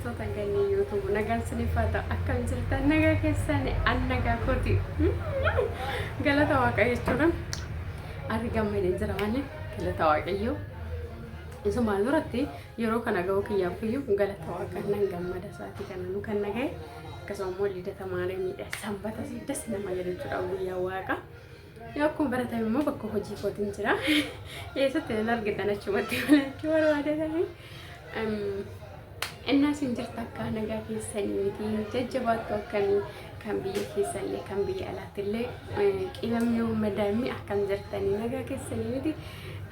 hordoftoota gannee YouTube nagaan sinifata akkam jirtan nagaa keessan annagaa kooti galata waaqayyo jechuudha argamee jira malee galata waaqayyo isa maal duratti yeroo kana ga'u kiyyaaf iyyuu galata waaqayyo nan gammada isaati kana nu kan nagaye akkasuma lidata maariyaamidha sanbata siddas nama jedhuudha guyyaa waaqa akkuma baratame immoo bakka hojii kootiin jira eessatti nan argitan achumatti walachuu barbaadanii inna sinjirta akka nagaa keessanii miti jajjabaattu akkamii kan biyya keessallee kan biyya alaattillee qibamni uummadamii akkam jirtanii nagaa keessanii miti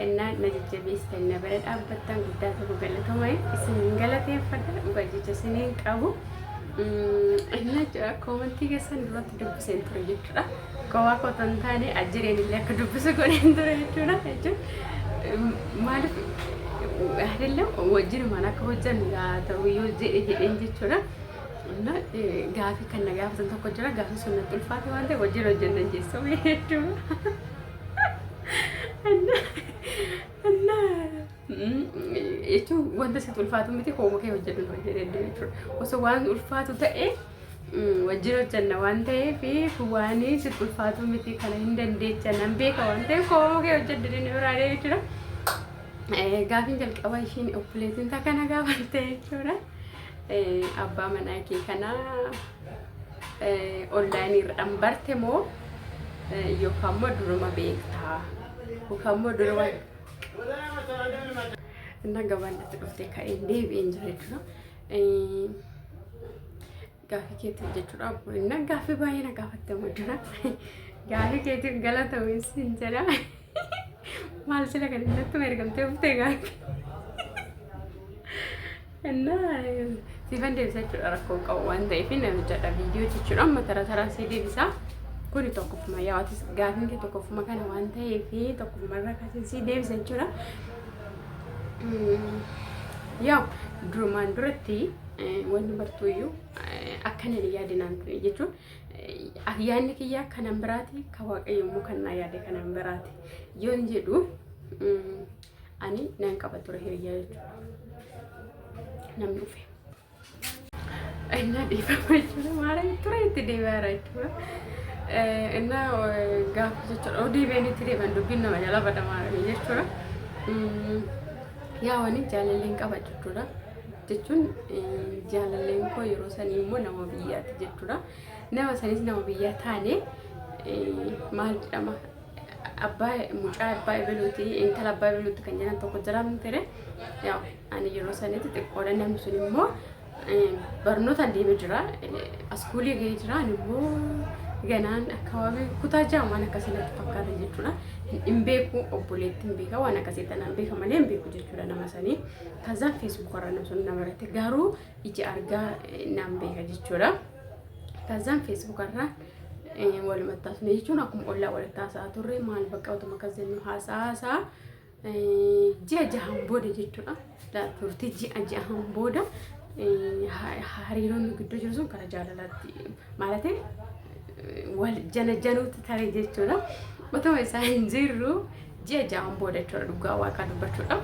inna na jajjabeessitanii na bira dhaabbattan guddaa tokko galatoomee isin galateeffadha dhugaa jecha isiniin qabu inna koomentii keessan duratti dubbiseen ture jechuudha kowaa kootan taane ajjireen illee akka dubbisu godheen ture jechuudha maaliif አይደለም ወጅን ማናከ ወጀን ያተው ይሄን ጀቹራ እና ጋፊ ከነጋፍ ዘንተ ኮጀራ ጋፊ ሱነ ጥልፋት ዋንተ ወጅን ወጀን እንጀሰው ይሄዱ እና እቱ ወንተ ሲጥልፋቱ ምቲ ኮሞከ ወጀን ወጀን እንደቹ ወሰዋን ጥልፋቱ ተኤ ወጅን ወጀን ዋንተ ፊ ዋኒ ሲጥልፋቱ ምቲ ከነ እንደንዴቸ ነምቤ ከዋንተ ኮሞከ ወጀን እንደነራሬ ይችላ gaafin jalqaba ishiin obboleettiin takka nagaa balte jechuudha abbaa manaa kee kana onlaayinii irraan barte moo yookaan immoo duruma beektaa yookaan immoo duruma inna gabaanatti dhuftee ka'een deebi'een jira jechuudha gaafii keetiin jechuudha inna gaafii baay'ee na gaafatte moo jira gaafii keetiin galatoomii siin jedha माल से लगा नहीं तो मेरे कम थे उठते गए ना सिवन डेव से रखो कौन दे फिर ना जटा वीडियो चिचुरा मतरा थरा सीधी बिसा कोई तो कुछ माया आती गार्डन के तो कुछ मकान वन थे फिर तो कुछ मर्रा का सीधी बिसा चिचुरा या ड्रामा डरती वन बर्तुयु अखने लिया दिनान चिचु yaanni kiyya kanan biraati ka waaqayyo immoo kan na yaade kanan biraati yoon jedhu ani nan qaba ture hiriyaa jechuudha namni dhufe inna dhiifama jechuudha maara ture itti deebi'aara jechuudha inna gaafa jechuudha deebi'een itti deebi'an dubbiin nama jala bada maara jechuudha yaa wani jaalalleen qaba jechuudha jechuun jaalalleen koo yeroo sanii immoo nama biyyaati jechuudha nama sanis nama biyya taane maal jedhama abbaa mucaa abbaa ebeluuti intala abbaa ebeluuti kan jedhan tokko jiraam ture yaa ani yeroo sanitti xiqqoodha namni sun immoo barnoota deemee jira askuulii ga'ee jira ani immoo ganaan akkawaabii kutaa jaamaan akkasitti fakkaata jechuudha hin beeku obboleetti hin beeka waan akkasii tanaan beeka malee hin beeku jechuudha nama sanii kazaan feesbuuk warra nama sun nama irratti garuu iji argaa naan beeka jechuudha kazaan feesbuuk irraa wal mattaasne jechuun akkuma ollaa walitti haasaa turre maal bakka utuma kazennu haasaa ji'a jahan booda jechuudha turtii ji'a jahan booda hariiroon gidduu jiru sun kara jaalalaatti maalatee wal janajanuutti tare jechuudha utuma isaa hin jirru ji'a jahan booda jechuudha dhugaa waaqaa dubbachuudha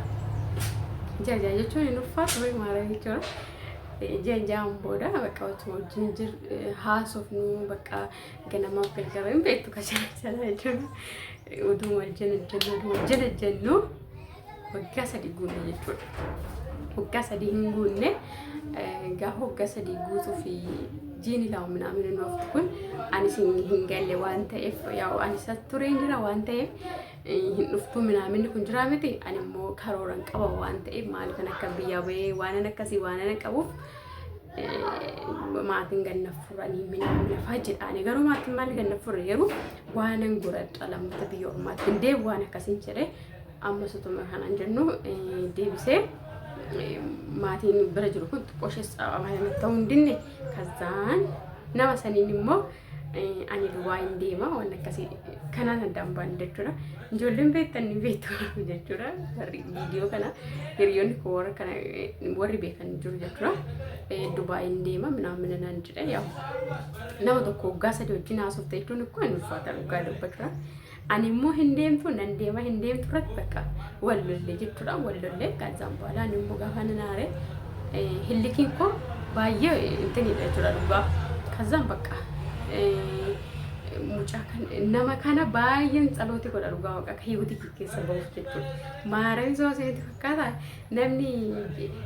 ji'a jaha jechuun hin uffaatu maara jechuudha jahan booda bakka utuma jinjir haasofnu bakka ganamaaf galgalamu beektu kachala jechuudha utuma wal janajannu waggaa sadii guunne jechuudha waggaa sadii hin guunne gaafa waggaa sadii guutuu fi jiini lama minaamin nuuftu kun anis hin galle waan ta'eef yaa anis tureen jira waan ta'eef hin dhuftuu minaamin kun jira miti ani immoo karooran qaba waan ta'eef maal kan akka biyya ba'ee waan akkasii waan qabuuf maatiin ganna furanii minaamin lafaa jedhaani garuu maatiin maal ganna furre yeroo waan goradha lammata biyya ormaatti hin deebi waan akkasiin jedhee amma sutuma kanaan jennu deebisee maatiin bira jiru kun qoshee amaana ta'uu hin dinne kazaan nama saniin immoo ani duwwaa hin deema waan akkasii kanaan addaan baan jechuudha ijoolleen beektan ni beektu jechuudha viidiyoo kana hiriyoonni koo warra kana warri beekan jiru jechuudha duwwaa hin deema minaamin naan jedhe yaa nama tokko waggaa sadii wajjin haasofte jechuun akkuma hin ulfaata dhugaa dubbachuudha ani immoo hin deemtu nan deema hin deemtu irratti bakka wal lolle jechuudha wal lolle kazaan booda ani immoo gaafa nanaare hillikiin koo baay'ee intini jechuudha dhugaa. Kazzaan bakka mucaa kan nama kana baay'een tsalooti godha dhugaa waaqa hiyyootii keessa bahuuf jechuudha. Maarami soo seeti fakkaata namni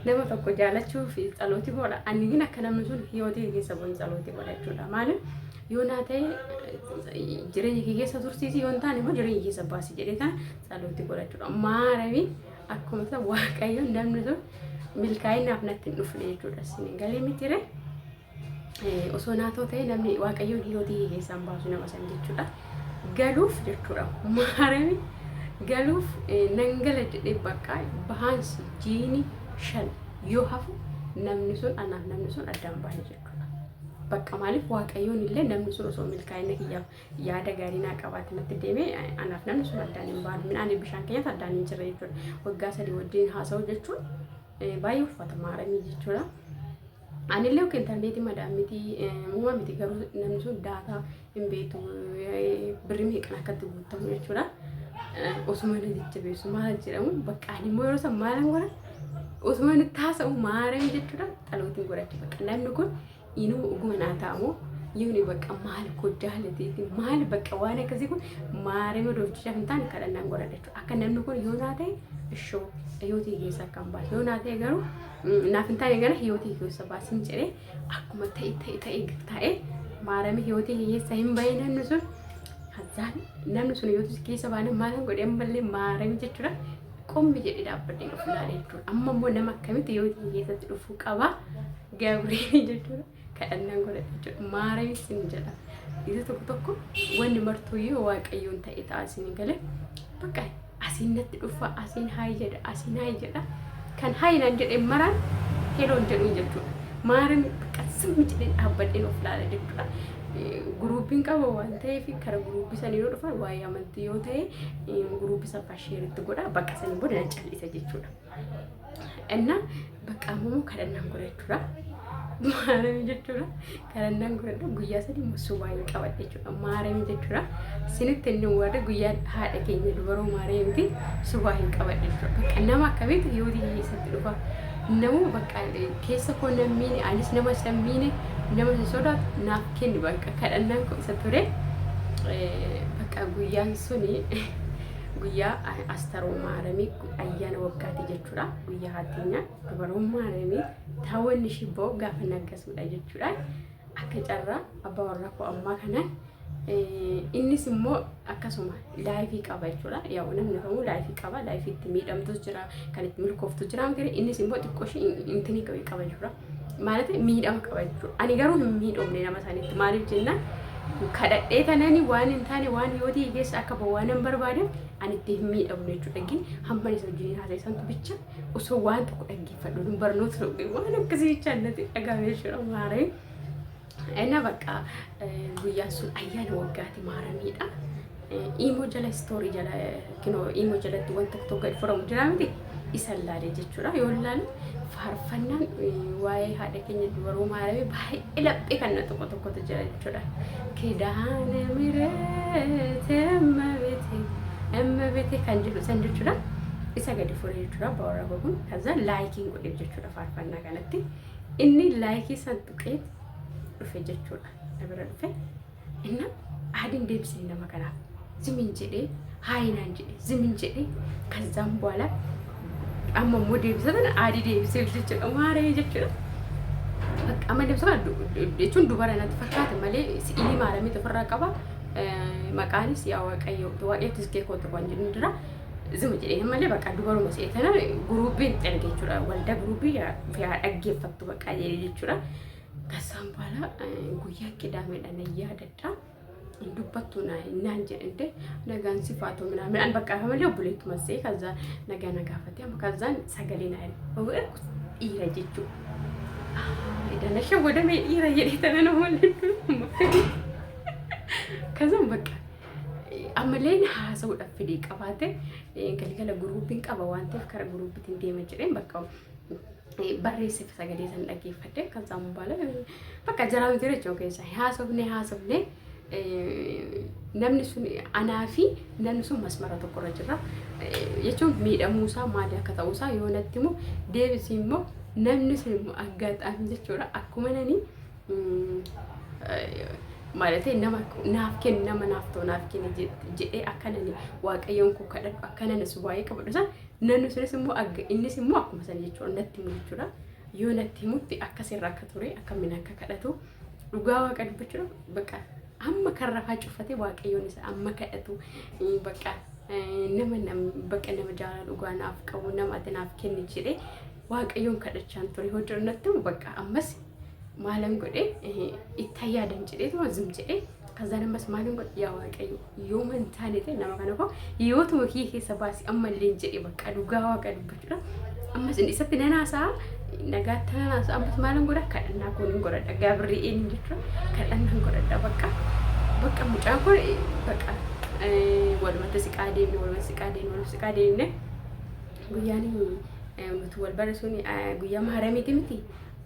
nama tokko jaalachuu fi tsalooti godha. Ani akka namni sun hiyyootii keessa bahuun tsalooti godha jechuudha. Maaliif yoo naa ta'e jireenya kee keessa tursiisi yoo hin taane immoo jireenya keessa baasi jedhee kana tsalooti godha jechuudha. Maarami akkuma isa waaqayyo namni sun milkaa'inaaf natti hin dhufne jechuudha. Isin galee miti ree. Osoo naatoo ta'e namni waaqayyoon hiyyootii keessaan baasu nama san jechuudha. Galuuf jechuudha. Maarami galuuf nan gala jedhee bakka bahaansi jiini 5 yoo hafu namni sun anaaf namni sun addaan baane jechuudha. Bakka maaliif waaqayyoon illee namni sun osoo milkaa'ina kiyyaaf yaada gaarii naa qabaate natti deemee anaaf namni sun addaan hin baanu. Midhaan bishaan keenyatti addaan hin jirre jechuudha. Waggaa 3 wajjin haasa'u jechuun baay'ee uffata maaramii jechuudha. Anillee ook intarneetii madaan miti muuma miti garuu namni sun daataa hin beeku birrii meeqan akkatti guutamu jechuudha. Osuma na jajjabeessu maal jedhamu bakka ani immoo yeroo san maalan godha osuma nutti haasa'u maaramii jechuudha. Dhalootiin godhachi bakka namni kun inuu oguma naa ta'amu yooni bakka maal koo jaalateeti maal bakka waan akkasii kun maaramii hojjechaaf hin taane kadhannaan godha jechuudha. Akka namni kun yoo naa ta'e ishoo hiyyootii keessa kan baasu yoo naa ta'e garuu naaf hin taane gara hiyyootii keessa baasin jedhee akkuma ta'e maaramii hiyyootii keessa hin bahe namni sun kazzaan namni sun hiyyootii keessa baane maalan godhee ammallee maaramii jechuudha. Qombi jedhee dhaabbadhee of ilaalee jechuudha. Amma immoo nama akkamitti hiyyootii keessatti dhufuu qaba Gabriel jechuudha. Kadhannaan godha jechuudha. Maaramii sin jedha. Isa tokko wanni martuuyyuu waaqayyoon ta'e ta'a isin galee bakka asiin natti dhufa asiin hayi jedha. Kan hayinan jedhee maraan heloon jedhu jechuudha. Maaramii qassimi jedhee dhaabbadhee of ilaalee jechuudha. Guruubiin qaba waan ta'eef kara guruubii sanii yoo dhufan waa'ee amantii yoo ta'e guruubii saffaa sheeritti godha bakka sanii booda callisa jechuudha. Inna bakka ammoo kadhannaan godha jechuudha. Maaramii jechuudha. Kadhannaan godha guyyaa 3 musuu waa'ee qabadhe jechuudha. Maaramii jechuudha. Sinitti inni warra guyyaa haadha keenya dubaroo Maariyaamiti subaa hin qabadhe jechuudha. Bakka nama akkamitti hiyyootii keessatti dhufa. Namu bakka keessa koo nammiine anis nama sammiine nama sodaatu naaf kenni bakka kadhannaan koo isa ture. Bakka guyyaan suni guyyaa Astaroo Maaramii ayyaana waggaati jechuudha. Guyyaa haatinya dubaroo Maariyaamii taawwanni shibboo gaafa naggasudha jechuudha. Akka carraa abbaa warraa koo ammaa kanaan innis immoo akkasuma laayifii qaba jechuudha. Yaa namni kamuu laayifii qaba. Laayifiitti miidhamtus jira kan itti milkooftu jira miti innis immoo xiqqooshii intini qaba jechuudha. Maaliif miidhama qaba jechuudha. Ani garuu hin miidhamne nama sanitti maaliif jennaan kadhadhee tanani waan hin taane waan hiyyootii keessa akka bahu waan hin barbaadeef ani itti hin miidhamne jechuudha. Gin hamma isa wajjin haasa'isantu bicha osoo waan tokko dhaggeeffadhu barnoota waan akkasii jecha natti dhagahame jechuudha. Maaramii Ena bakka guyyaan sun ayyaana waggaati Maaramiidha. Imo jala story jala kino imo jalatti wanta tokko gad furamu jira miti isa laalee jechuudha. Yoo laalu faarfannaan waa'ee haadha keenya dubaroo Maaramii baay'ee laphee kan tokkotu jira jechuudha. Kidaana mirate emmabete kan jedhu san jechuudha. Isa gadi fure jechuudha. Bawarra kun kaza laayikiin godhe jechuudha faarfannaa kanatti. Inni laayikii san tuqee dhufe jechuudha. Dabara dhufe inna aadiin deebisee nama kanaaf zimin jedhee haayinaan jedhee zimin jedhee kazzaan boola amma immoo deebisatan aadii deebisee jechuudha. Maaramii jechuudha. Bakka amma deebisatan jechuun dubara natti fakkaata malee si'ilii Maaramii ofirraa qaba. Maqaanis yaa waaqayyo waaqettis keekoo tokko hin jiru dura zima jedhee malee bakka dubaruma seetana guruubiin erge jechuudha. Waldaa guruubii yaa dhaggeeffattu bakka jechuudha. Kassaan boola guyyaa qidaamedha na yaadadha. Dubbattu naan jedhante nagaan sifaatu midhaan bakka malee obboleettuma see kaza nagaa nagaafatee amma kazaan sagalee naa dhiira jechuudha. Idana shawwadamee dhiira jedhee tana nama walii kazaan bakka ammaleen haasa'uudhaaf fedhii qabaate galgala guruubiin qaba waan ta'eef kara guruubiitiin deema jedheen bakka barreesseef sagalee san dhaggeeffadhe kazzaan boola bakka jaraa miti jechuun keessa haasofne namni sun anaa fi namni sun masmara tokkorra jira jechuun miidhamuusaa maali akka ta'uusaa yoo natti immoo deebisii immoo namni sun immoo aggaxaam jechuudha akkuma nani maalatee nama naaf kenni nama naaf ta'u naaf kenni jedhee akkanani waaqayyoon koo kadhadhu akkananis waa'ee qabadhu san nanni sunis immoo innis immoo akkuma san jechuudha natti himu jechuudha yoo natti himutti akkasirra akka ture akkamiin akka kadhatu dhugaa waaqa dubbachuudha bakka amma kan rafaa cuffatee waaqayyoon isa amma kadhatu bakka bakka nama jaalala dhugaa naaf qabu nama ati naaf kenni jedhee waaqayyoon kadhachaan ture hojii natti bakka ammas maalan godhe itti yaadan jedhee tuma zum jedhee kazaan ammas maalan godhe yaa waaqayyo yoo man taane ta'e nama kana koo yoo tuma kii keessa baasi amma illee jedhee bakka dhugaa waaqa dubbachuudha ammas isatti nanaasaa nagaatti nanaasaa ammas maalan godha kadhannaa kun hin godhadha Gabri'eel jechuudha kadhannaan godhadha bakka mucaan kun bakka walumatti siqaa deemne guyyaan nuti wal barreessuun guyyaa maharamiiti miti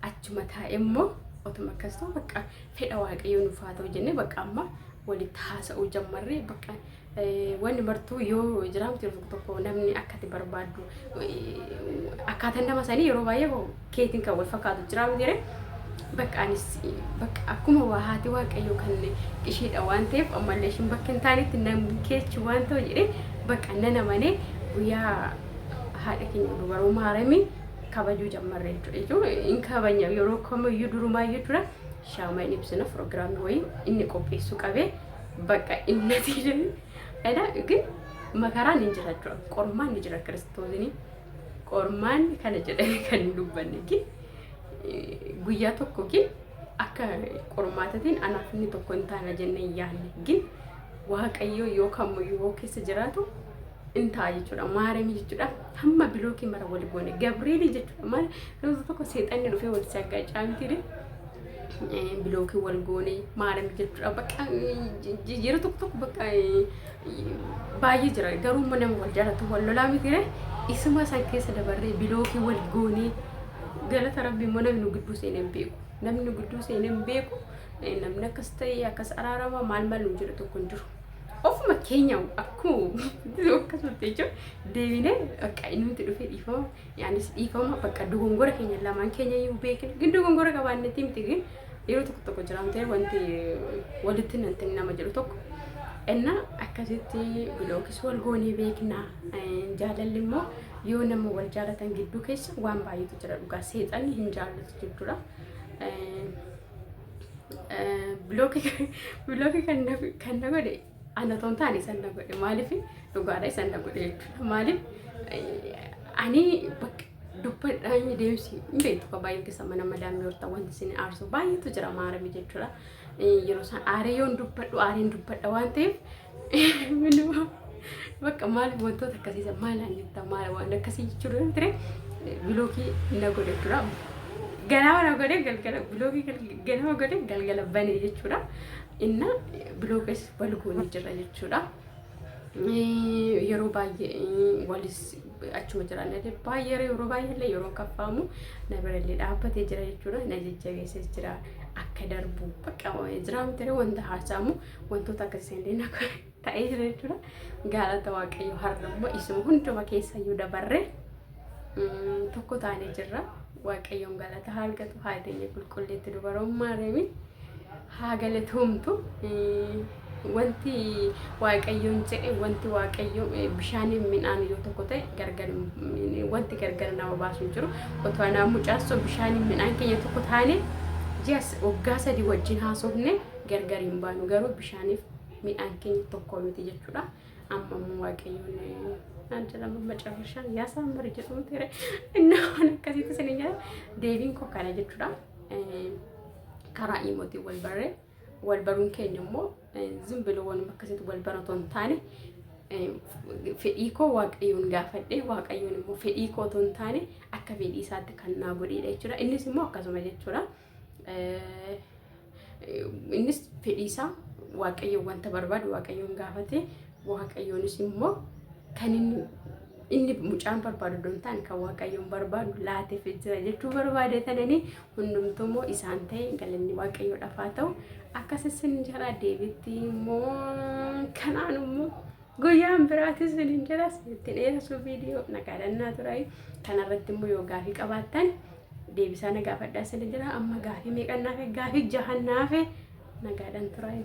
achuma taa'e immoo otuma akkas ta'u bakka fedha waaqayyoo nuuf haa ta'u jennee bakka amma walitti haasa'uu jammarree bakka wanni martuu yoo jiraamtu yeroo tokko namni akkati barbaaddu akkaataan nama sanii yeroo baay'ee keetiin kan wal fakkaatu jiraam jedhee bakka anis bakka akkuma waa haati waaqayyoo kan isheedha waan ta'eef ammallee ishiin bakka hin taanetti namni keechi waan ta'u jedhee bakka nana manee guyyaa haadha keenya dubaroo maaramii kabajuu jammarree jechuudha in kabanya yeroo kamiyyuu durumaayyuu dura shaamaa inni ibsina pirogiraamii wayii inni qopheessuu qabee bakka inni tiidanii edha ግን makaraan hin jira jechuudha qormaan ni jira kiristoosni qormaan kana jedhame kan dubbanne gi guyyaa tokko gi akka qormaatatiin anaaf inni tokko hin taana jennee yaanne gi waaqayyoo yoo kamiyyuu keessa jiraatu intaa jechuudha maaramii jechuudha hamma bilookii mara wali goone Gabri'eel jechuudha maal yeroo tokko seexanni dhufee wal saggaacaa miti bilookii wal goone maaramii jechuudha bakka yeroo tokko bakka baay'ee jira garuu nama wal jaalatu wal lolaa miti isuma san keessa dabarree bilookii wal goone galata rabbii immoo namni gidduu seenee hin beeku namni gidduu seenee hin beeku namni akkas ta'e akkas araarama maal nu jira tokko hin jiru ofuma keenya akkuma akkasumatti jechuudha deebinee bakka inni dhufee dhiifama yaanis dhiifama bakka dogongora keenya lamaan keenya iyyuu beekna gin dogongora qabaannetti miti gin yeroo tokko jiraamtee wanti walitti nanti nama jedhu tokko enna akkasitti bilookis wal goonee beekna jaalalli immoo yoo nama wal jaalatan gidduu keessa waan baay'eetu jira dhugaa seexanni hin jaallatu jechuudha bilookii kan na godhe ana tontaani san na godhe maaliif dhugaadha isan na godhe jechuudha maaliif ani bakka dubbadhaan deemsi beektu ka baay'ee keessa mana madaamii horta wanti isin aarsu baay'eetu jira maaramii jechuudha yeroo isaan aaree yoon dubbadhu aareen dubbadha waan ta'eef bakka maaliif wantoota akkasiisa maalaan jetta maal waan akkasii jechuudha yoo ture bilookii na godhe jechuudha ganama na godhe galgala bilookii ganama godhe galgala banee jechuudha inna bilookis walgoonii jira jechuudha yeroo baay'ee walis achuma jiraanne baay'ee yeroo baay'ee yeroo kaffaamu na birallee dhaabbatee jira jechuudha na jajjabeesses jira akka darbu bakka jiraamtee wanta haasaamu wantoota akkasii illee na ta'ee jira jechuudha galata waaqayyo har'ammoo isuma hunduma keessayyuu dabarre tokko taanee jirra waaqayyoon galata argatu haadha qulqulleetti dubaroon maaramii haa galatoomtu wanti waaqayyoon jedhe wanti waaqayyo bishaaniin midhaan yoo tokko ta'e gargar wanti gargar nama baasu jiru otoo anaa mucaasoo bishaaniin midhaan keenya tokko taane ji'as waggaa sadii wajjin haasofne gargar hin baanu garuu bishaaniif midhaan keenya tokko miti jechuudha amma waaqayyoon አንተለም መጨረሻ ያሳምር ጀቱን ተረ እና ከዚህ ተሰነኛ ዴቪን ኮካና ጀቱዳ ከራኢ ሞቲ ወልበሩን ከኝሞ ዝም ብሎ ወን መከሰት ወልበራቶን ታኔ ፌዲኮ ዋቀዩን ጋፈዴ ዋቀዩን ሞ ፌዲኮ ቶን ታኔ አከ ፌዲ ሳት ከና ጎዴ ዳይቹዳ እንስ ሞ አከዘመ ጀቱዳ እንስ ፌዲሳ ዋቀዩ ወንተ በርባድ ዋቀዩን ጋፈቴ ዋቀዩንስ ሞ kanin inni mucaan barbaadu dontaan kan waaqayyoon barbaadu laatee jira jechuu barbaade tanani hundumtuu isaan ta'e galanni waaqayyoo dhafaa ta'u akkasisin jira deebitti immoo kanaan immoo guyyaan biraatis sin jira ittiin dheerasuu viidiyoo nagaadannaa turai kanarratti immoo yoo gaafii qabaattan deebisaa na gaafadhaa isin jira. Amma gaafii meeqannaafe gaafii jahannaafe nagaadhaan turaa.